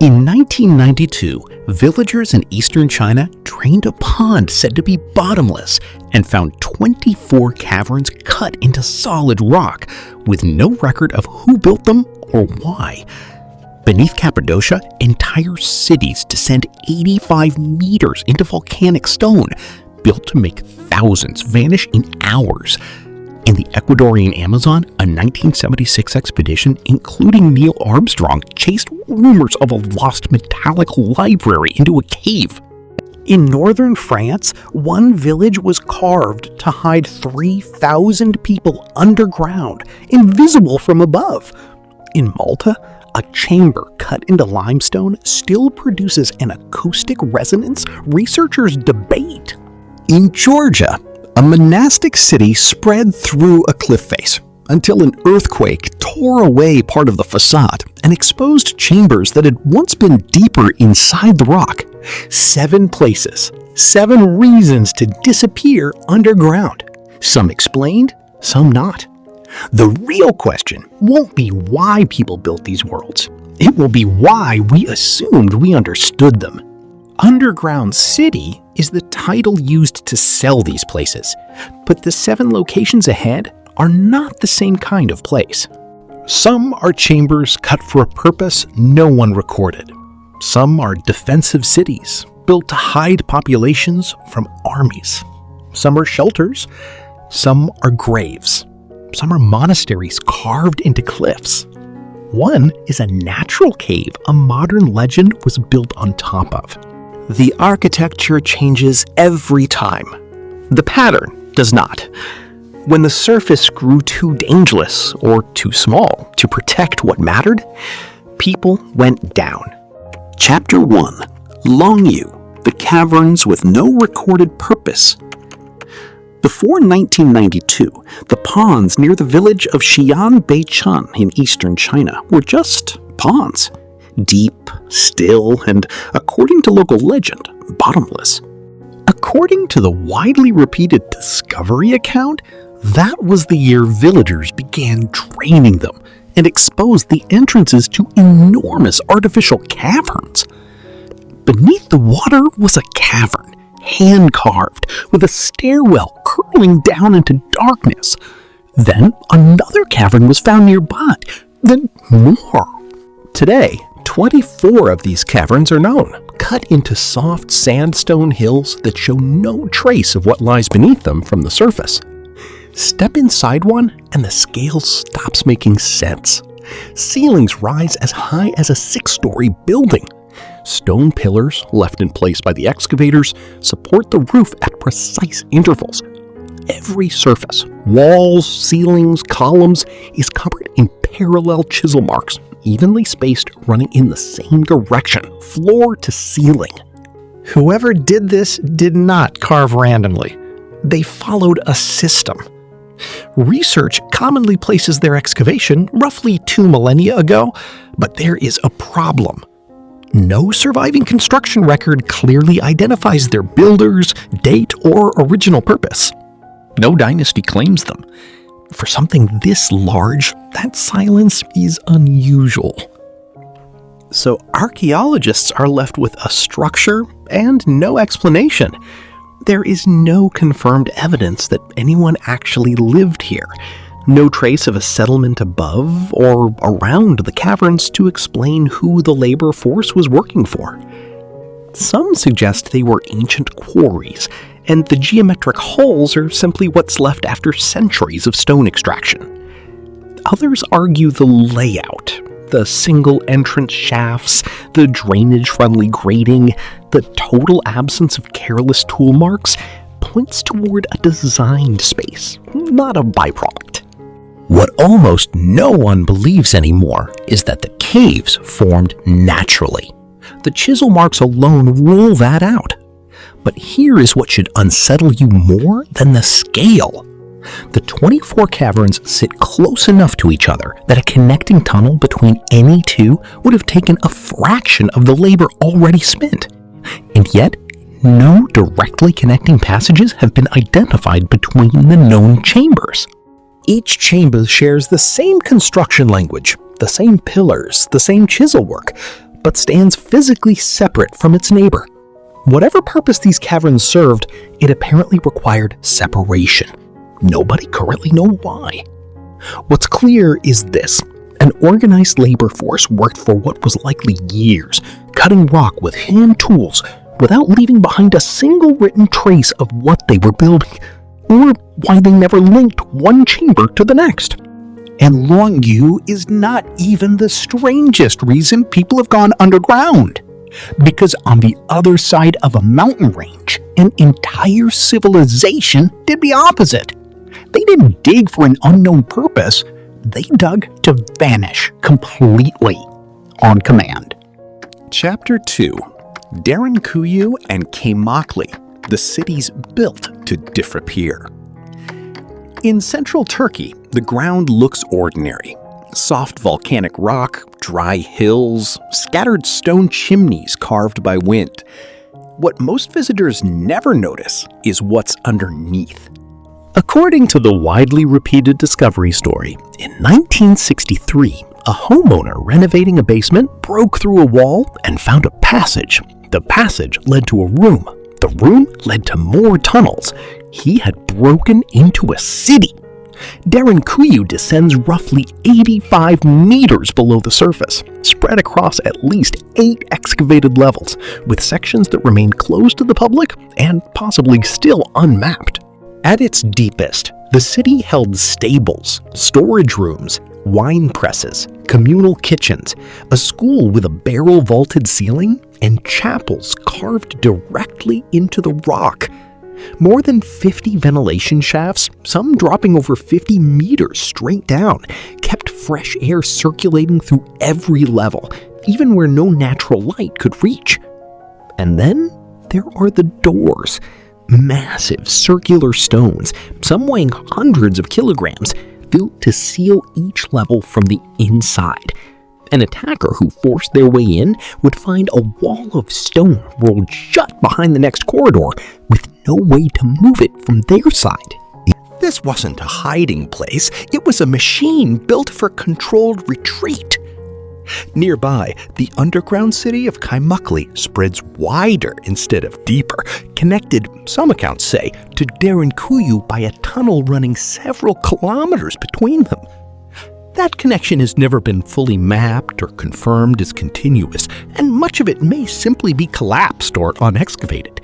In 1992, villagers in eastern China drained a pond said to be bottomless and found 24 caverns cut into solid rock, with no record of who built them or why. Beneath Cappadocia, entire cities descend 85 meters into volcanic stone, built to make thousands vanish in hours. In the Ecuadorian Amazon, a 1976 expedition, including Neil Armstrong, chased rumors of a lost metallic library into a cave. In northern France, one village was carved to hide 3,000 people underground, invisible from above. In Malta, a chamber cut into limestone still produces an acoustic resonance researchers debate. In Georgia, a monastic city spread through a cliff face until an earthquake tore away part of the facade and exposed chambers that had once been deeper inside the rock. 7 places, 7 reasons to disappear underground. Some explained, some not. The real question won't be why people built these worlds. It will be why we assumed we understood them. Underground City is the title used to sell these places, but the 7 locations ahead are not the same kind of place. Some are chambers cut for a purpose no one recorded. Some are defensive cities built to hide populations from armies. Some are shelters. Some are graves. Some are monasteries carved into cliffs. One is a natural cave a modern legend was built on top of. The architecture changes every time. The pattern does not. When the surface grew too dangerous or too small to protect what mattered, people went down. Chapter 1. Longyou, the Caverns with no recorded purpose. Before 1992, the ponds near the village of Xi'an in eastern China were just ponds. Deep, still, and, according to local legend, bottomless. According to the widely repeated Discovery account, that was the year villagers began draining them and exposed the entrances to enormous artificial caverns. Beneath the water was a cavern, hand-carved, with a stairwell curling down into darkness. Then another cavern was found nearby, then more. Today, 24 of these caverns are known, cut into soft sandstone hills that show no trace of what lies beneath them from the surface. Step inside one and the scale stops making sense. Ceilings rise as high as a 6-story building. Stone pillars, left in place by the excavators, support the roof at precise intervals. Every surface, walls, ceilings, columns, is covered in parallel chisel marks, evenly spaced, running in the same direction, floor to ceiling. Whoever did this did not carve randomly. They followed a system. Research commonly places their excavation roughly 2 millennia ago, but there is a problem. No surviving construction record clearly identifies their builders, date, or original purpose. No dynasty claims them. For something this large, that silence is unusual. So archaeologists are left with a structure and no explanation. There is no confirmed evidence that anyone actually lived here. No trace of a settlement above or around the caverns to explain who the labor force was working for. Some suggest they were ancient quarries, and the geometric holes are simply what's left after centuries of stone extraction. Others argue the layout, the single entrance shafts, the drainage-friendly grading, the total absence of careless tool marks points toward a designed space, not a byproduct. What almost no one believes anymore is that the caves formed naturally. The chisel marks alone rule that out. But here is what should unsettle you more than the scale. The 24 caverns sit close enough to each other that a connecting tunnel between any two would have taken a fraction of the labor already spent. And yet, no directly connecting passages have been identified between the known chambers. Each chamber shares the same construction language, the same pillars, the same chisel work, but stands physically separate from its neighbor. Whatever purpose these caverns served, it apparently required separation. Nobody currently knows why. What's clear is this. An organized labor force worked for what was likely years, cutting rock with hand tools without leaving behind a single written trace of what they were building, or why they never linked one chamber to the next. And Longyou is not even the strangest reason people have gone underground. Because on the other side of a mountain range, an entire civilization did the opposite. They didn't dig for an unknown purpose. They dug to vanish completely on command. Chapter 2. Derinkuyu and Caverns, the cities built to disappear. In central Turkey, the ground looks ordinary. Soft volcanic rock, dry hills, scattered stone chimneys carved by wind. What most visitors never notice is what's underneath. According to the widely repeated discovery story, in 1963, a homeowner renovating a basement broke through a wall and found a passage. The passage led to a room. The room led to more tunnels. He had broken into a city. Derinkuyu descends roughly 85 meters below the surface, spread across at least 8 excavated levels, with sections that remain closed to the public and possibly still unmapped. At its deepest, the city held stables, storage rooms, wine presses, communal kitchens, a school with a barrel-vaulted ceiling, and chapels carved directly into the rock. More than 50 ventilation shafts, some dropping over 50 meters straight down, kept fresh air circulating through every level, even where no natural light could reach. And then there are the doors. Massive circular stones, some weighing hundreds of kilograms, built to seal each level from the inside. An attacker who forced their way in would find a wall of stone rolled shut behind the next corridor, with no way to move it from their side. This wasn't a hiding place, it was a machine built for controlled retreat. Nearby, the underground city of Caverns spreads wider instead of deeper, connected, some accounts say, to Derinkuyu by a tunnel running several kilometers between them. That connection has never been fully mapped or confirmed as continuous, and much of it may simply be collapsed or unexcavated.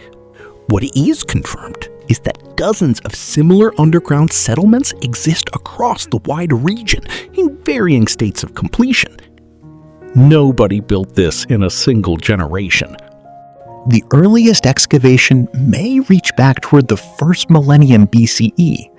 What is confirmed is that dozens of similar underground settlements exist across the wide region in varying states of completion. Nobody built this in a single generation. The earliest excavation may reach back toward the first millennium BCE,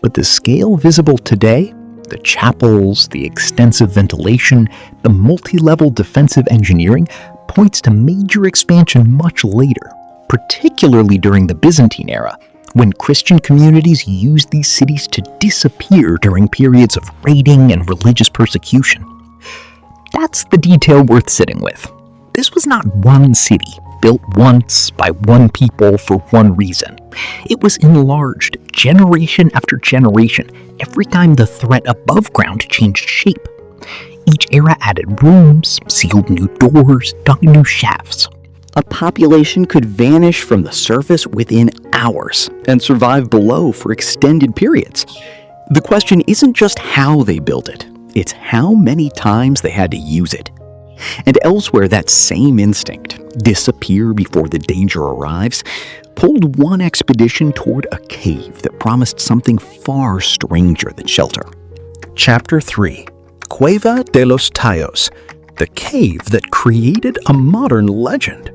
but the scale visible today, the chapels, the extensive ventilation, the multi-level defensive engineering, points to major expansion much later, particularly during the Byzantine era, when Christian communities used these cities to disappear during periods of raiding and religious persecution. That's the detail worth sitting with. This was not one city, built once by one people for one reason. It was enlarged generation after generation every time the threat above ground changed shape. Each era added rooms, sealed new doors, dug new shafts. A population could vanish from the surface within hours and survive below for extended periods. The question isn't just how they built it, it's how many times they had to use it. And elsewhere, that same instinct, disappear before the danger arrives, pulled one expedition toward a cave that promised something far stranger than shelter. Chapter 3. Cueva de los Tallos, the cave that created a modern legend.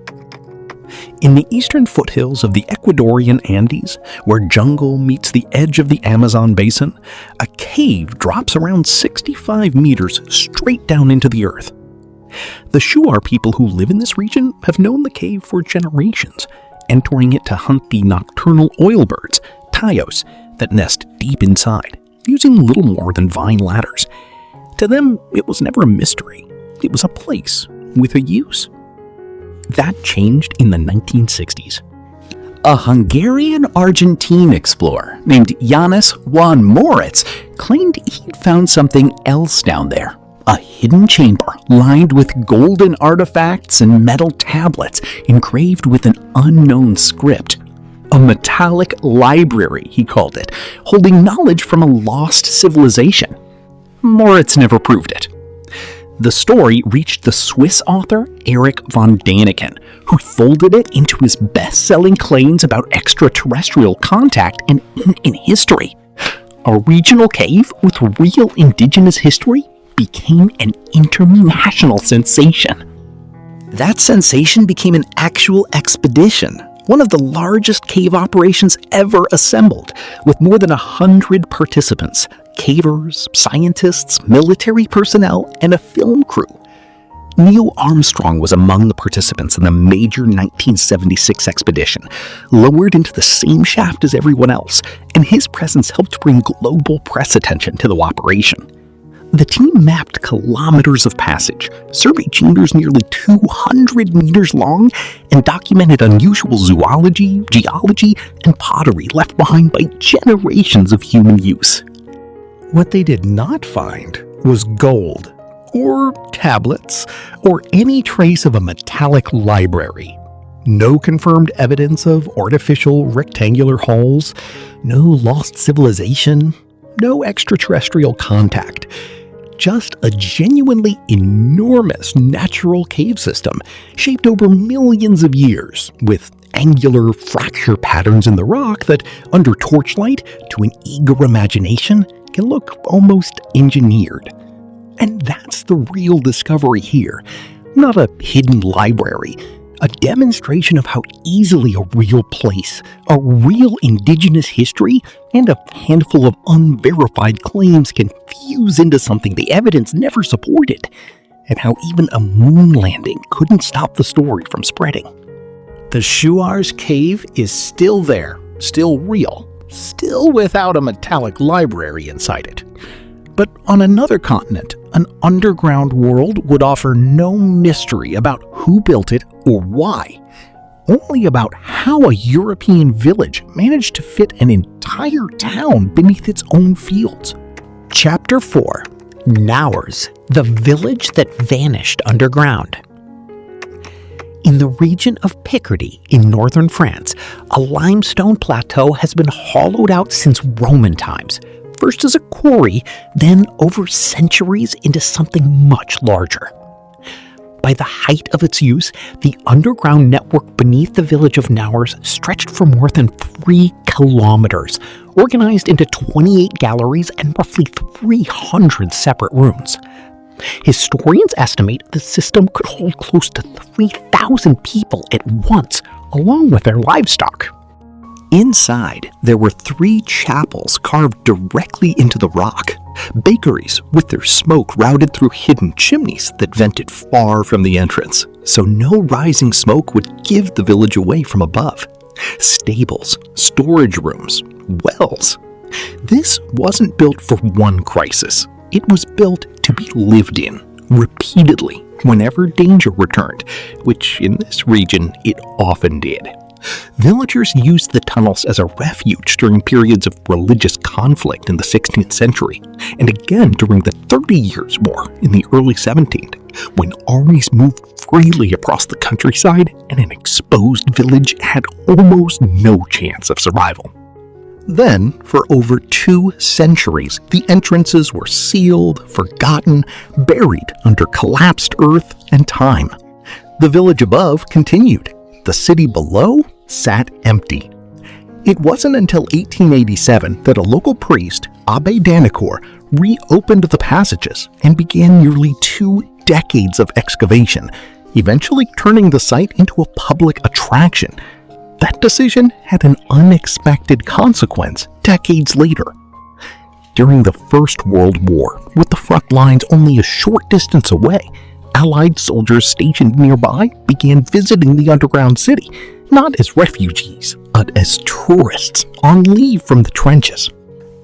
In the eastern foothills of the Ecuadorian Andes, where jungle meets the edge of the Amazon basin, a cave drops around 65 meters straight down into the earth. The Shuar people who live in this region have known the cave for generations, entering it to hunt the nocturnal oilbirds, tallos, that nest deep inside, using little more than vine ladders. To them, it was never a mystery. It was a place with a use. That changed in the 1960s. A Hungarian-Argentine explorer named János Juan Moritz claimed he'd found something else down there, a hidden chamber lined with golden artifacts and metal tablets engraved with an unknown script. A metallic library, he called it, holding knowledge from a lost civilization. Moritz never proved it. The story reached the Swiss author Erich von Däniken, who folded it into his best-selling claims about extraterrestrial contact and ancient history. A regional cave with real indigenous history became an international sensation. That sensation became an actual expedition, one of the largest cave operations ever assembled, with more than 100 participants, cavers, scientists, military personnel, and a film crew. Neil Armstrong was among the participants in the major 1976 expedition, lowered into the same shaft as everyone else, and his presence helped bring global press attention to the operation. The team mapped kilometers of passage, surveyed chambers nearly 200 meters long, and documented unusual zoology, geology, and pottery left behind by generations of human use. What they did not find was gold, or tablets, or any trace of a metallic library. No confirmed evidence of artificial rectangular halls, no lost civilization, no extraterrestrial contact. Just a genuinely enormous natural cave system shaped over millions of years, with angular fracture patterns in the rock that, under torchlight, to an eager imagination, can look almost engineered. And that's the real discovery here. Not a hidden library, a demonstration of how easily a real place, a real indigenous history, and a handful of unverified claims can fuse into something the evidence never supported, and how even a moon landing couldn't stop the story from spreading. The Shuar's cave is still there, still real, still without a metallic library inside it. But on another continent, an underground world would offer no mystery about who built it or why, only about how a European village managed to fit an entire town beneath its own fields. Chapter 4: Naours, the village that vanished underground. In the region of Picardy in northern France, a limestone plateau has been hollowed out since Roman times, first as a quarry, then over centuries into something much larger. By the height of its use, the underground network beneath the village of Naours stretched for more than 3 kilometers, organized into 28 galleries and roughly 300 separate rooms. Historians estimate the system could hold close to 3,000 people at once, along with their livestock. Inside, there were 3 chapels carved directly into the rock, bakeries with their smoke routed through hidden chimneys that vented far from the entrance, so no rising smoke would give the village away from above. Stables, storage rooms, wells. This wasn't built for one crisis. It was built to be lived in, repeatedly, whenever danger returned, which in this region it often did. Villagers used the tunnels as a refuge during periods of religious conflict in the 16th century, and again during the 30 Years' War in the early 17th, when armies moved freely across the countryside and an exposed village had almost no chance of survival. Then, for over 2 centuries, the entrances were sealed, forgotten, buried under collapsed earth and time. The village above continued. The city below sat empty. It wasn't until 1887 that a local priest, Abbé Danicourt, reopened the passages and began nearly 2 decades of excavation, eventually turning the site into a public attraction. That decision had an unexpected consequence decades later. During the First World War, with the front lines only a short distance away, Allied soldiers stationed nearby began visiting the underground city, not as refugees, but as tourists on leave from the trenches.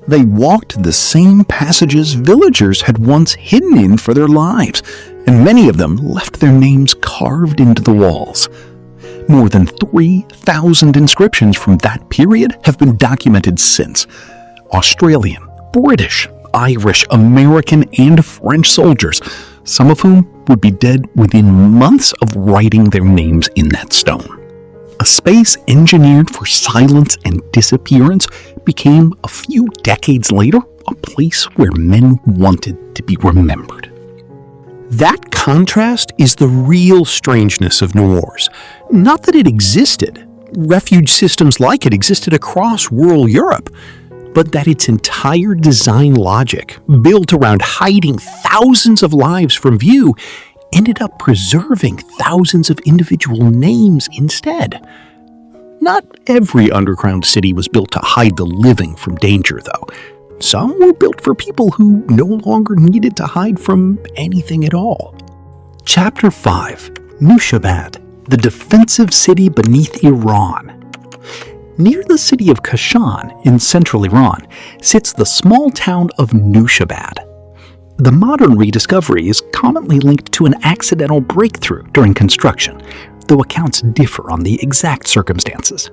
They walked the same passages villagers had once hidden in for their lives, and many of them left their names carved into the walls. More than 3,000 inscriptions from that period have been documented since. Australian, British, Irish, American, and French soldiers, some of whom would be dead within months of writing their names in that stone. A space engineered for silence and disappearance became, a few decades later, a place where men wanted to be remembered. That contrast is the real strangeness of Naours. Not that it existed. Refuge systems like it existed across rural Europe, but that its entire design logic, built around hiding thousands of lives from view, ended up preserving thousands of individual names instead. Not every underground city was built to hide the living from danger, though. Some were built for people who no longer needed to hide from anything at all. Chapter 5: Nushabad, the defensive city beneath Iran. Near the city of Kashan in central Iran sits the small town of Nushabad. The modern rediscovery is commonly linked to an accidental breakthrough during construction, though accounts differ on the exact circumstances.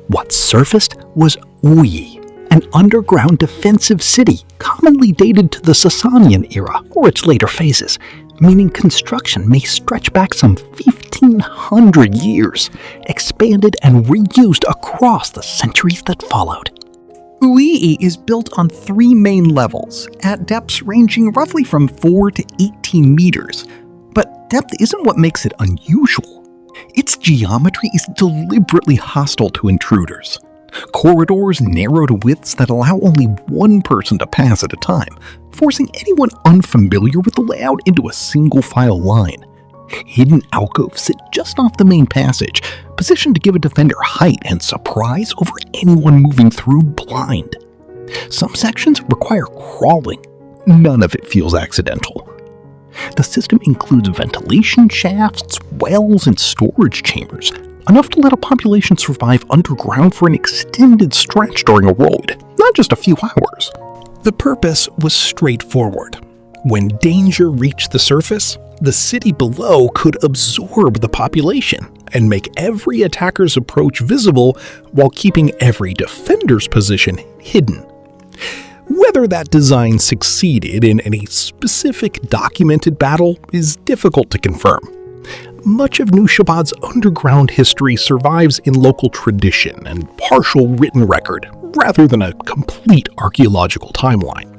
What surfaced was Uyi, an underground defensive city commonly dated to the Sasanian era or its later phases, meaning construction may stretch back some 1,500 years, expanded and reused across the centuries that followed. Uii is built on 3 main levels, at depths ranging roughly from 4 to 18 meters. But depth isn't what makes it unusual. Its geometry is deliberately hostile to intruders. Corridors narrow to widths that allow only one person to pass at a time, forcing anyone unfamiliar with the layout into a single-file line. Hidden alcoves sit just off the main passage, positioned to give a defender height and surprise over anyone moving through blind. Some sections require crawling. None of it feels accidental. The system includes ventilation shafts, wells, and storage chambers, enough to let a population survive underground for an extended stretch during a raid, not just a few hours. The purpose was straightforward. When danger reached the surface, the city below could absorb the population and make every attacker's approach visible while keeping every defender's position hidden. Whether that design succeeded in any specific documented battle is difficult to confirm. Much of Nushabad's underground history survives in local tradition and partial written record, rather than a complete archaeological timeline.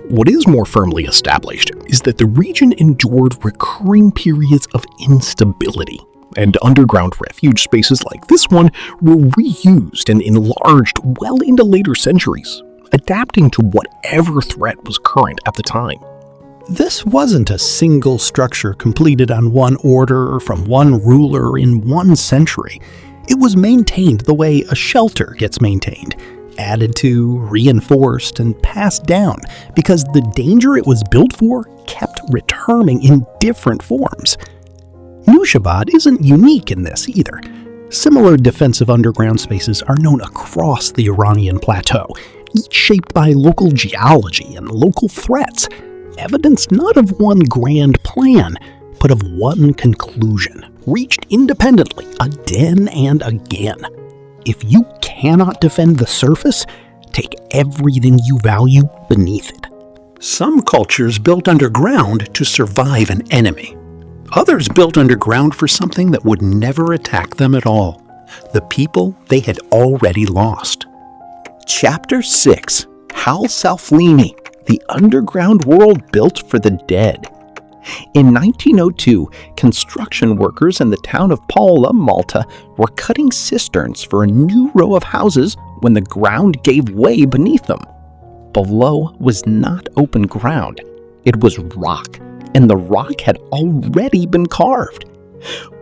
What is more firmly established is that the region endured recurring periods of instability, and underground refuge spaces like this one were reused and enlarged well into later centuries, adapting to whatever threat was current at the time. This wasn't a single structure completed on one order from one ruler in one century. It was maintained the way a shelter gets maintained, added to, reinforced, and passed down because the danger it was built for kept returning in different forms. Nushabad isn't unique in this either. Similar defensive underground spaces are known across the Iranian plateau, each shaped by local geology and local threats, evidence not of one grand plan, but of one conclusion, reached independently again and again. If you cannot defend the surface, take everything you value beneath it. Some cultures built underground to survive an enemy. Others built underground for something that would never attack them at all, the people they had already lost. Chapter 6: Ħal Saflieni, the underground world built for the dead. In 1902, construction workers in the town of Paula, Malta, were cutting cisterns for a new row of houses when the ground gave way beneath them. Below was not open ground. It was rock, and the rock had already been carved.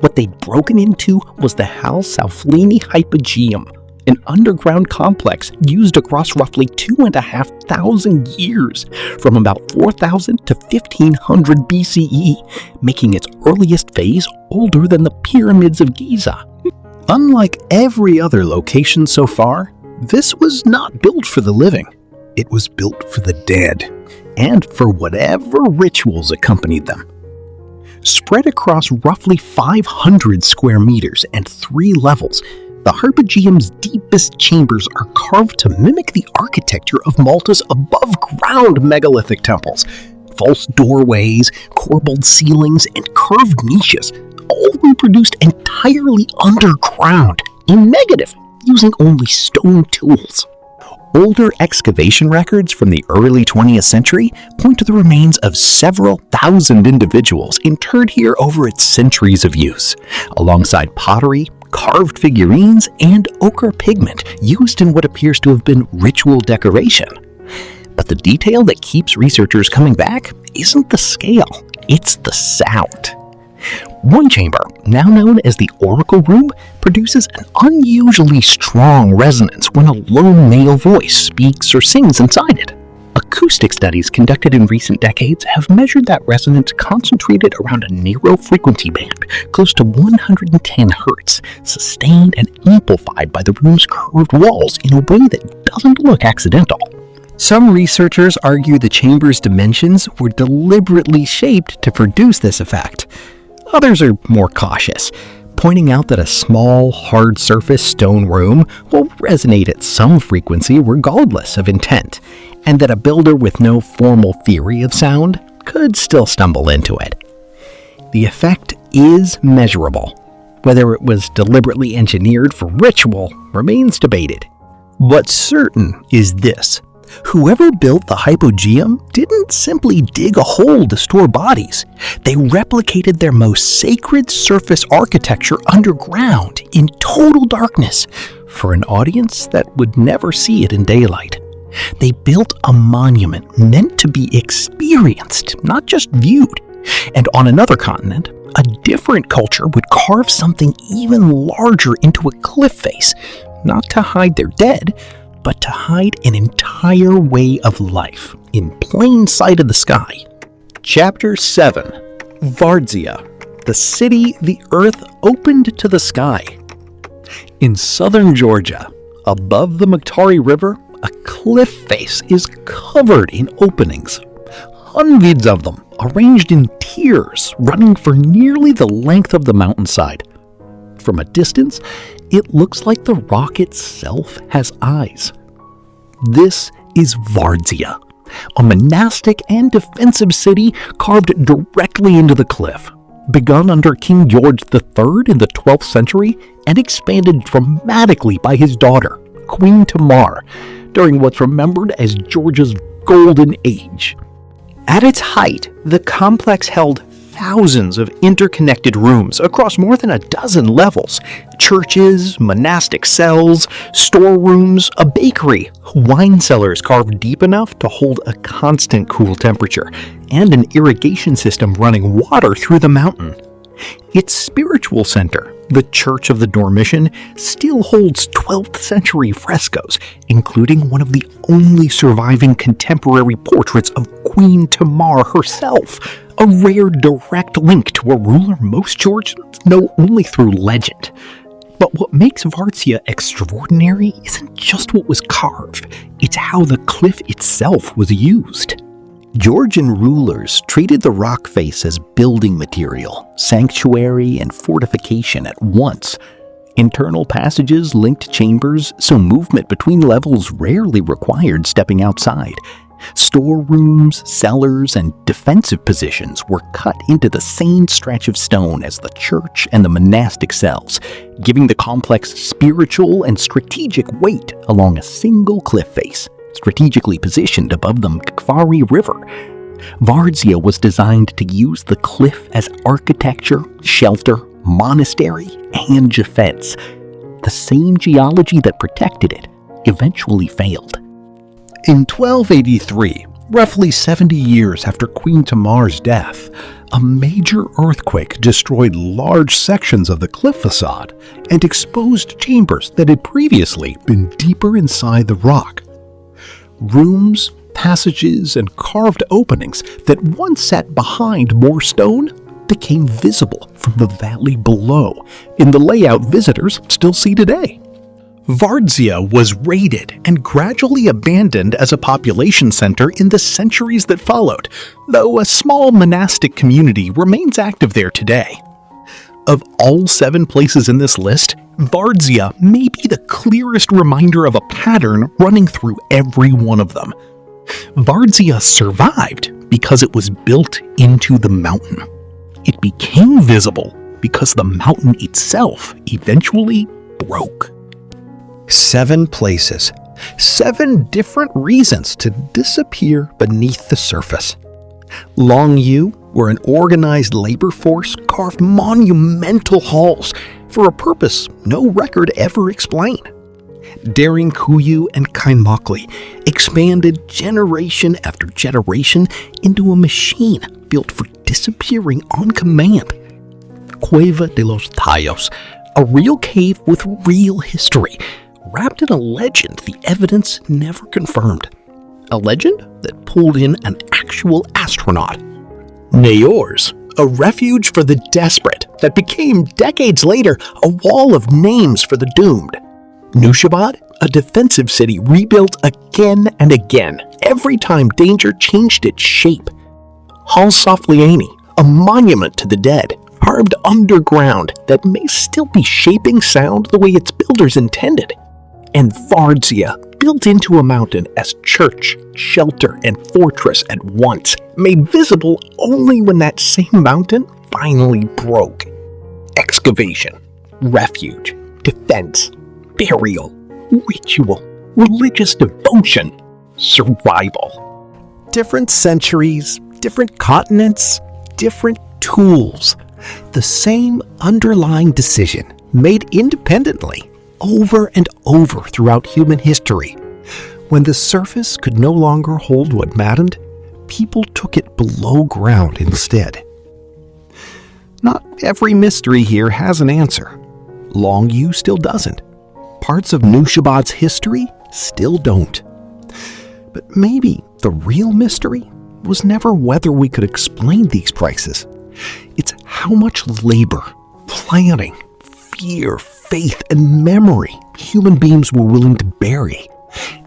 What they'd broken into was the Ħal Saflieni Hypogeum, an underground complex used across roughly 2,500 years, from about 4,000 to 1,500 BCE, making its earliest phase older than the pyramids of Giza. Unlike every other location so far, this was not built for the living. It was built for the dead, and for whatever rituals accompanied them. Spread across roughly 500 square meters and 3 levels, The Hypogeum's deepest chambers are carved to mimic the architecture of Malta's above-ground megalithic temples. False doorways, corbelled ceilings, and curved niches, all reproduced entirely underground, in negative, using only stone tools. Older excavation records from the early 20th century point to the remains of several thousand individuals interred here over its centuries of use, alongside pottery, carved figurines, and ochre pigment used in what appears to have been ritual decoration. But the detail that keeps researchers coming back isn't the scale, it's the sound. One chamber, now known as the Oracle Room, produces an unusually strong resonance when a lone male voice speaks or sings inside it. Acoustic studies conducted in recent decades have measured that resonance concentrated around a narrow frequency band, close to 110 Hz, sustained and amplified by the room's curved walls in a way that doesn't look accidental. Some researchers argue the chamber's dimensions were deliberately shaped to produce this effect. Others are more cautious, pointing out that a small, hard-surface stone room will resonate at some frequency regardless of intent, and that a builder with no formal theory of sound could still stumble into it. The effect is measurable. Whether it was deliberately engineered for ritual remains debated. What's certain is this. Whoever built the Hypogeum didn't simply dig a hole to store bodies. They replicated their most sacred surface architecture underground in total darkness for an audience that would never see it in daylight. They built a monument meant to be experienced, not just viewed. And on another continent, a different culture would carve something even larger into a cliff face, not to hide their dead, but to hide an entire way of life in plain sight of the sky. Chapter 7. Vardzia, the city the earth opened to the sky. In southern Georgia, above the Muktari River, a cliff face is covered in openings. Hundreds of them, arranged in tiers, running for nearly the length of the mountainside. From a distance, it looks like the rock itself has eyes. This is Vardzia, a monastic and defensive city carved directly into the cliff. Begun under King George III in the 12th century and expanded dramatically by his daughter, Queen Tamar, during what's remembered as Georgia's Golden Age. At its height, the complex held thousands of interconnected rooms across more than a dozen levels. Churches, monastic cells, storerooms, a bakery, wine cellars carved deep enough to hold a constant cool temperature, and an irrigation system running water through the mountain. Its spiritual center, the Church of the Dormition, still holds 12th century frescoes, including one of the only surviving contemporary portraits of Queen Tamar herself, a rare direct link to a ruler most Georgians know only through legend. But what makes Vardzia extraordinary isn't just what was carved, it's how the cliff itself was used. Georgian rulers treated the rock face as building material, sanctuary, and fortification at once. Internal passages linked chambers, so movement between levels rarely required stepping outside. Storerooms, cellars, and defensive positions were cut into the same stretch of stone as the church and the monastic cells, giving the complex spiritual and strategic weight along a single cliff face, strategically positioned above the Mkvari River. Vardzia was designed to use the cliff as architecture, shelter, monastery, and defense. The same geology that protected it eventually failed. In 1283, roughly 70 years after Queen Tamar's death, a major earthquake destroyed large sections of the cliff facade and exposed chambers that had previously been deeper inside the rock. Rooms, passages, and carved openings that once sat behind more stone became visible from the valley below in the layout visitors still see today. Vardzia was raided and gradually abandoned as a population center in the centuries that followed, though a small monastic community remains active there today. Of all 7 places in this list, Vardzia may be the clearest reminder of a pattern running through every one of them. Vardzia survived because it was built into the mountain. It became visible because the mountain itself eventually broke. 7 places, 7 different reasons to disappear beneath the surface. Longyou, where an organized labor force carved monumental halls for a purpose no record ever explained. Derinkuyu and Cappadocia expanded generation after generation into a machine built for disappearing on command. Cueva de los Tallos, a real cave with real history, wrapped in a legend the evidence never confirmed. A legend that pulled in an actual astronaut. Naours, a refuge for the desperate that became, decades later, a wall of names for the doomed. Nushabad, a defensive city rebuilt again and again, every time danger changed its shape. Ħal Saflieni, a monument to the dead, carved underground that may still be shaping sound the way its builders intended. And Vardzia, built into a mountain as church, shelter, and fortress at once, made visible only when that same mountain finally broke. Excavation, refuge, defense, burial, ritual, religious devotion, survival. Different centuries, different continents, different tools. The same underlying decision made independently over and over throughout human history. When the surface could no longer hold what maddened, people took it below ground instead. Not every mystery here has an answer. Longyou still doesn't. Parts of Nushabad's history still don't. But maybe the real mystery was never whether we could explain these prices. It's how much labor, planning, fear, faith, and memory human beings were willing to bury,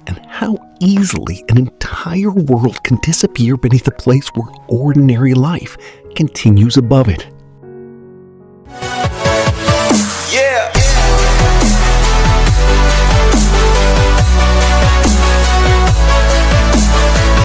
and how easily an entire world can disappear beneath a place where ordinary life continues above it. Yeah!